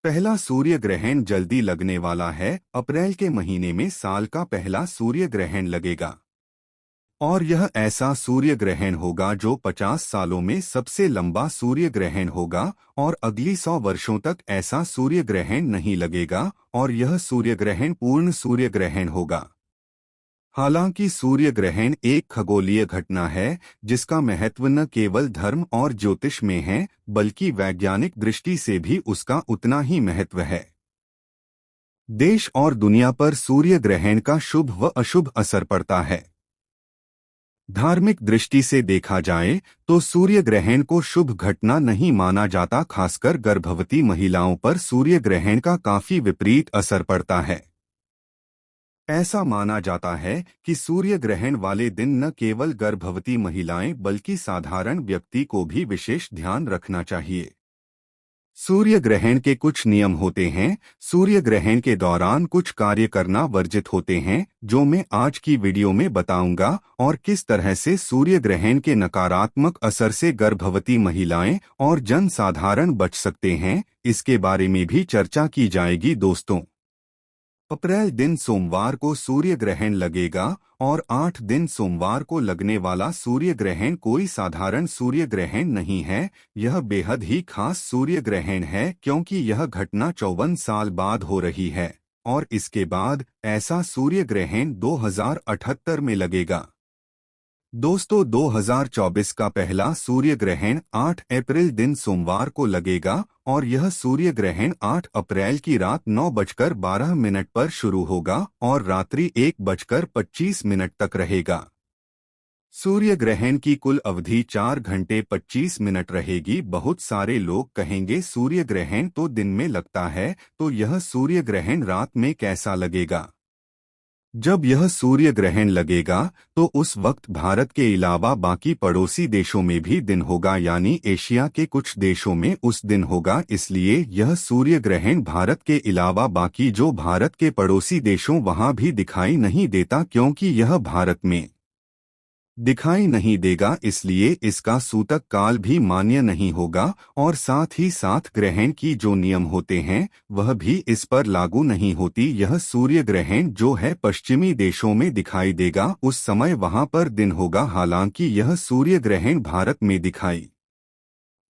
पहला सूर्य ग्रहण जल्दी लगने वाला है। अप्रैल के महीने में साल का पहला सूर्य ग्रहण लगेगा और यह ऐसा सूर्य ग्रहण होगा जो 50 सालों में सबसे लंबा सूर्य ग्रहण होगा और अगली 100 वर्षों तक ऐसा सूर्य ग्रहण नहीं लगेगा और यह सूर्य ग्रहण पूर्ण सूर्य ग्रहण होगा। हालांकि सूर्य ग्रहण एक खगोलीय घटना है जिसका महत्व न केवल धर्म और ज्योतिष में है बल्कि वैज्ञानिक दृष्टि से भी उसका उतना ही महत्व है। देश और दुनिया पर सूर्य ग्रहण का शुभ व अशुभ असर पड़ता है। धार्मिक दृष्टि से देखा जाए तो सूर्य ग्रहण को शुभ घटना नहीं माना जाता, खासकर गर्भवती महिलाओं पर सूर्य ग्रहण का काफी विपरीत असर पड़ता है। ऐसा माना जाता है कि सूर्य ग्रहण वाले दिन न केवल गर्भवती महिलाएं बल्कि साधारण व्यक्ति को भी विशेष ध्यान रखना चाहिए। सूर्य ग्रहण के कुछ नियम होते हैं। सूर्य ग्रहण के दौरान कुछ कार्य करना वर्जित होते हैं जो मैं आज की वीडियो में बताऊंगा और किस तरह से सूर्य ग्रहण के नकारात्मक असर से गर्भवती महिलाएं और जन साधारण बच सकते हैं, इसके बारे में भी चर्चा की जाएगी। दोस्तों, अप्रैल दिन सोमवार को सूर्य ग्रहण लगेगा और 8 दिन सोमवार को लगने वाला सूर्य ग्रहण कोई साधारण सूर्य ग्रहण नहीं है। यह बेहद ही खास सूर्य ग्रहण है क्योंकि यह घटना 54 साल बाद हो रही है और इसके बाद ऐसा सूर्य ग्रहण 2078 में लगेगा। दोस्तों, 2024 का पहला सूर्य ग्रहण 8 अप्रैल दिन सोमवार को लगेगा और यह सूर्य ग्रहण 8 अप्रैल की रात 9:12 पर शुरू होगा और रात्रि 1:25 तक रहेगा। सूर्य ग्रहण की कुल अवधि 4 घंटे 25 मिनट रहेगी। बहुत सारे लोग कहेंगे सूर्य ग्रहण तो दिन में लगता है, तो यह सूर्य ग्रहण रात में कैसा लगेगा? जब यह सूर्य ग्रहण लगेगा तो उस वक्त भारत के अलावा बाकी पड़ोसी देशों में भी दिन होगा, यानी एशिया के कुछ देशों में उस दिन होगा। इसलिए यह सूर्य ग्रहण भारत के अलावा बाकी जो भारत के पड़ोसी देशों वहां भी दिखाई नहीं देता, क्योंकि यह भारत में दिखाई नहीं देगा, इसलिए इसका सूतक काल भी मान्य नहीं होगा और साथ ही साथ ग्रहण की जो नियम होते हैं वह भी इस पर लागू नहीं होती। यह सूर्य ग्रहण जो है पश्चिमी देशों में दिखाई देगा, उस समय वहां पर दिन होगा। हालांकि यह सूर्य ग्रहण भारत में दिखाई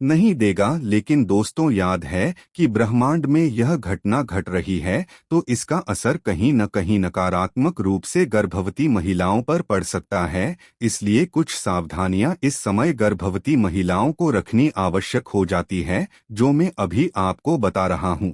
नहीं देगा, लेकिन दोस्तों याद है कि ब्रह्मांड में यह घटना घट रही है तो इसका असर कहीं न कहीं नकारात्मक रूप से गर्भवती महिलाओं पर पड़ सकता है। इसलिए कुछ सावधानियां इस समय गर्भवती महिलाओं को रखनी आवश्यक हो जाती है, जो मैं अभी आपको बता रहा हूं।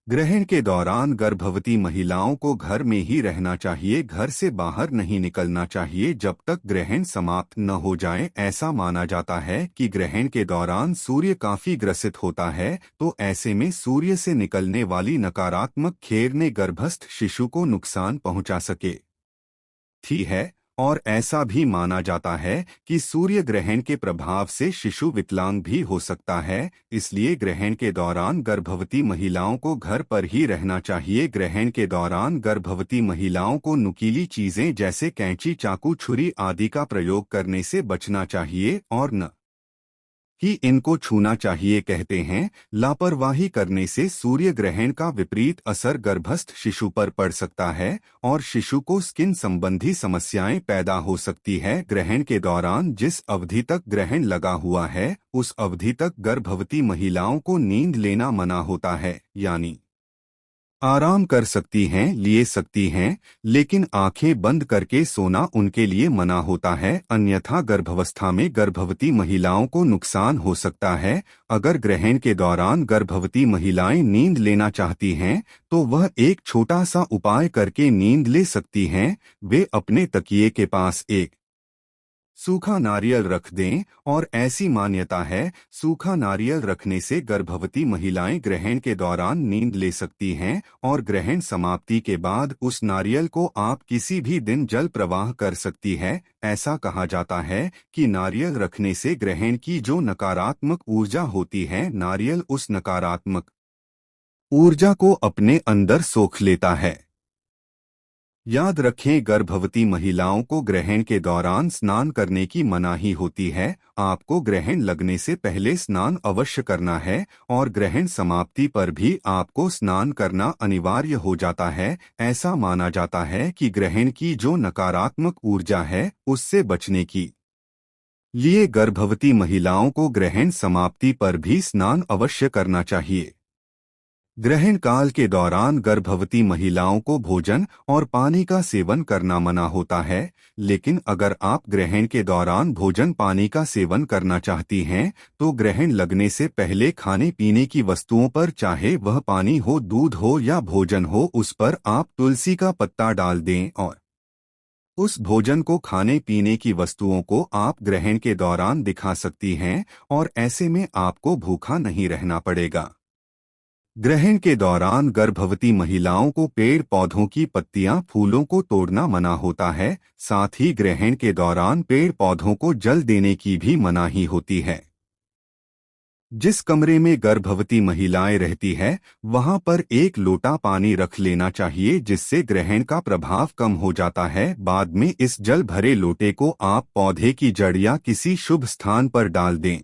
ग्रहण के दौरान गर्भवती महिलाओं को घर में ही रहना चाहिए, घर से बाहर नहीं निकलना चाहिए जब तक ग्रहण समाप्त न हो जाए। ऐसा माना जाता है कि ग्रहण के दौरान सूर्य काफी ग्रसित होता है, तो ऐसे में सूर्य से निकलने वाली नकारात्मक किरणें गर्भस्थ शिशु को नुकसान पहुंचा सके थी है। और ऐसा भी माना जाता है कि सूर्य ग्रहण के प्रभाव से शिशु विकलांग भी हो सकता है। इसलिए ग्रहण के दौरान गर्भवती महिलाओं को घर पर ही रहना चाहिए। ग्रहण के दौरान गर्भवती महिलाओं को नुकीली चीजें जैसे कैंची, चाकू, छुरी आदि का प्रयोग करने से बचना चाहिए और न ही इनको छूना चाहिए। कहते हैं लापरवाही करने से सूर्य ग्रहण का विपरीत असर गर्भस्थ शिशु पर पड़ सकता है और शिशु को स्किन संबंधी समस्याएं पैदा हो सकती है। ग्रहण के दौरान जिस अवधि तक ग्रहण लगा हुआ है उस अवधि तक गर्भवती महिलाओं को नींद लेना मना होता है, यानी आराम कर सकती हैं, ले सकती हैं, लेकिन आंखें बंद करके सोना उनके लिए मना होता है, अन्यथा गर्भावस्था में गर्भवती महिलाओं को नुकसान हो सकता है। अगर ग्रहण के दौरान गर्भवती महिलाएं नींद लेना चाहती हैं तो वह एक छोटा सा उपाय करके नींद ले सकती हैं। वे अपने तकिए के पास एक सूखा नारियल रख दें और ऐसी मान्यता है सूखा नारियल रखने से गर्भवती महिलाएं ग्रहण के दौरान नींद ले सकती हैं और ग्रहण समाप्ति के बाद उस नारियल को आप किसी भी दिन जल प्रवाह कर सकती है। ऐसा कहा जाता है कि नारियल रखने से ग्रहण की जो नकारात्मक ऊर्जा होती है, नारियल उस नकारात्मक ऊर्जा को अपने अंदर सोख लेता है। याद रखें, गर्भवती महिलाओं को ग्रहण के दौरान स्नान करने की मनाही होती है। आपको ग्रहण लगने से पहले स्नान अवश्य करना है और ग्रहण समाप्ति पर भी आपको स्नान करना अनिवार्य हो जाता है। ऐसा माना जाता है कि ग्रहण की जो नकारात्मक ऊर्जा है उससे बचने की लिए गर्भवती महिलाओं को ग्रहण समाप्ति पर भी स्नान अवश्य करना चाहिए। ग्रहण काल के दौरान गर्भवती महिलाओं को भोजन और पानी का सेवन करना मना होता है, लेकिन अगर आप ग्रहण के दौरान भोजन पानी का सेवन करना चाहती हैं, तो ग्रहण लगने से पहले खाने पीने की वस्तुओं पर, चाहे वह पानी हो, दूध हो या भोजन हो, उस पर आप तुलसी का पत्ता डाल दें और उस भोजन को, खाने पीने की वस्तुओं को आप ग्रहण के दौरान दिखा सकती हैं और ऐसे में आपको भूखा नहीं रहना पड़ेगा। ग्रहण के दौरान गर्भवती महिलाओं को पेड़ पौधों की पत्तियां, फूलों को तोड़ना मना होता है। साथ ही ग्रहण के दौरान पेड़ पौधों को जल देने की भी मनाही होती है। जिस कमरे में गर्भवती महिलाएं रहती है, वहां पर एक लोटा पानी रख लेना चाहिए, जिससे ग्रहण का प्रभाव कम हो जाता है। बाद में इस जल भरे लोटे को आप पौधे की जड़ या किसी शुभ स्थान पर डाल दें।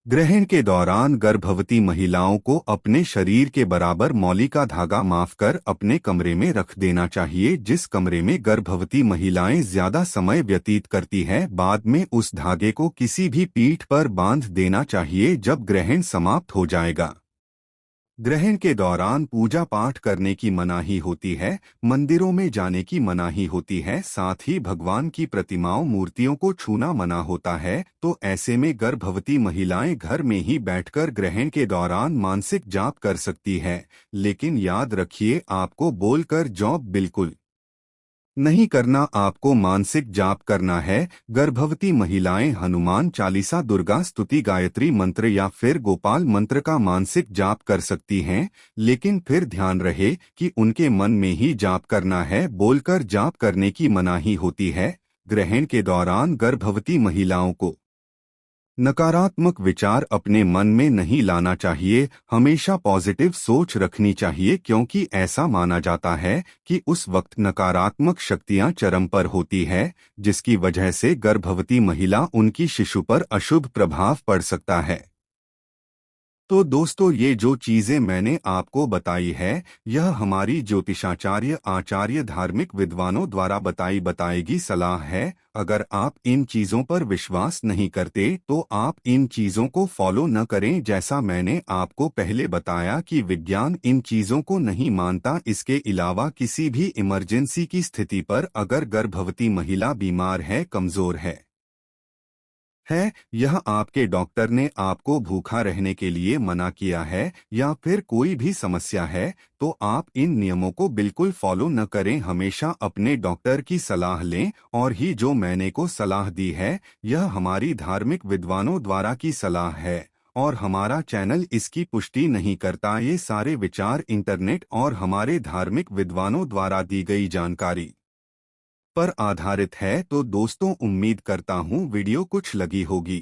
ग्रहण के दौरान गर्भवती महिलाओं को अपने शरीर के बराबर मौली का धागा माफ कर अपने कमरे में रख देना चाहिए। जिस कमरे में गर्भवती महिलाएं ज्यादा समय व्यतीत करती है, बाद में उस धागे को किसी भी पीठ पर बांध देना चाहिए जब ग्रहण समाप्त हो जाएगा। ग्रहण के दौरान पूजा पाठ करने की मनाही होती है, मंदिरों में जाने की मनाही होती है, साथ ही भगवान की प्रतिमाओं, मूर्तियों को छूना मना होता है। तो ऐसे में गर्भवती महिलाएं घर में ही बैठकर ग्रहण के दौरान मानसिक जाप कर सकती है। लेकिन याद रखिए, आपको बोलकर जाप बिल्कुल नहीं करना, आपको मानसिक जाप करना है। गर्भवती महिलाएं हनुमान चालीसा, दुर्गा स्तुति, गायत्री मंत्र या फिर गोपाल मंत्र का मानसिक जाप कर सकती हैं, लेकिन फिर ध्यान रहे कि उनके मन में ही जाप करना है, बोलकर जाप करने की मनाही होती है। ग्रहण के दौरान गर्भवती महिलाओं को नकारात्मक विचार अपने मन में नहीं लाना चाहिए, हमेशा पॉजिटिव सोच रखनी चाहिए, क्योंकि ऐसा माना जाता है कि उस वक्त नकारात्मक शक्तियां चरम पर होती है, जिसकी वजह से गर्भवती महिला, उनकी शिशु पर अशुभ प्रभाव पड़ सकता है। तो दोस्तों, ये जो चीजें मैंने आपको बताई है, यह हमारी ज्योतिषाचार्य, आचार्य, धार्मिक विद्वानों द्वारा बताएगी सलाह है। अगर आप इन चीजों पर विश्वास नहीं करते तो आप इन चीजों को फॉलो न करें। जैसा मैंने आपको पहले बताया कि विज्ञान इन चीजों को नहीं मानता। इसके अलावा किसी भी इमरजेंसी की स्थिति पर अगर गर्भवती महिला बीमार है, कमजोर है, यह आपके डॉक्टर ने आपको भूखा रहने के लिए मना किया है या फिर कोई भी समस्या है, तो आप इन नियमों को बिल्कुल फॉलो न करें। हमेशा अपने डॉक्टर की सलाह लें। और ही जो मैंने को सलाह दी है, यह हमारी धार्मिक विद्वानों द्वारा की सलाह है और हमारा चैनल इसकी पुष्टि नहीं करता। ये सारे विचार इंटरनेट और हमारे धार्मिक विद्वानों द्वारा दी गई जानकारी पर आधारित है। तो दोस्तों, उम्मीद करता हूँ वीडियो कुछ लगी होगी।